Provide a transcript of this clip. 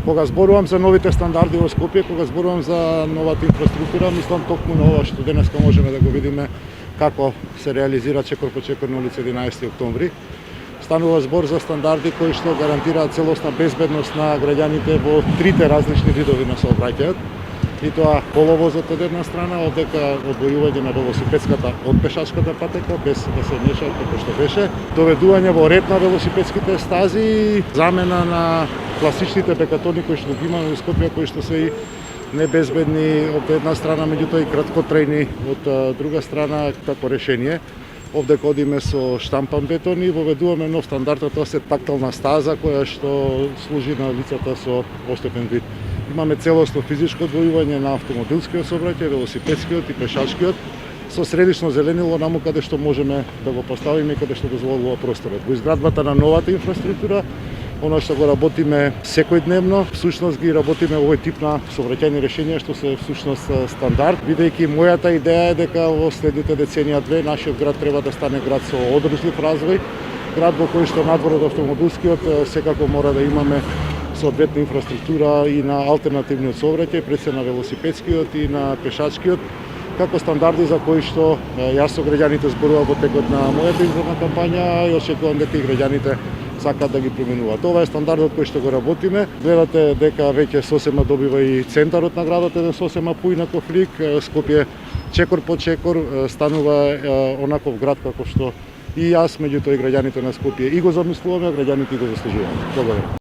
Кога зборувам за новите стандарди во Скопје, кога зборувам за новата инфраструктура, мислам токму на ова што денеска можеме да го видиме како се реализира чекор по чекор на улица 11 октомври. Станува збор за стандарди кои што гарантираат целосна безбедност на граѓаните во трите различни видови на сообраќајот. И тоа коловозот од една страна, одека одвојување на велосипедската од пешачката патека, без да се мешаат како што беше, доведување во ред на велосипедските стази и замена на класичните бекатони кои што ги имаме во Скопје, кои што се и небезбедни од една страна, меѓутоа и краткотрајни од друга страна како решение. Овде одиме со штампан бетон и воведуваме нов стандард, тоа се тактилна стаза која што служи на лицата со остепен вид. Имаме целосно физичко одвојување на автомобилскиот сообраќај, велосипедскиот и пешачкиот со средишно зеленило наму каде што можеме да го поставиме и каде што дозволува просторот. Во изградбата на новата инфраструктура, оно што го работиме секојдневно, всушност ги работиме овој тип на сообраќајни решенија што се всушност стандард, бидејќи мојата идеја е дека во следните деценија-две нашиот град треба да стане град со одржлив развој, град во кој што надвор од автомобилскиот секако мора да имаме соодветна инфраструктура и на алтернативниот сообраќај, пред се на велосипедскиот и на пешачкиот, како стандарди за кои што јас со граѓаните зборував во текот на мојата изборна кампања и очекувам дека и граѓаните сакаат да ги применуваат. Ова е стандардот кој што го работиме. Гледате дека веќе сосема добива и центарот на градот, еден сосема поинаков лик. Скопје чекор по чекор станува онаков град како што и јас, меѓутоа и граѓаните на Скопје и го замислуваме, граѓаните и го заслужуваат. Благодарам.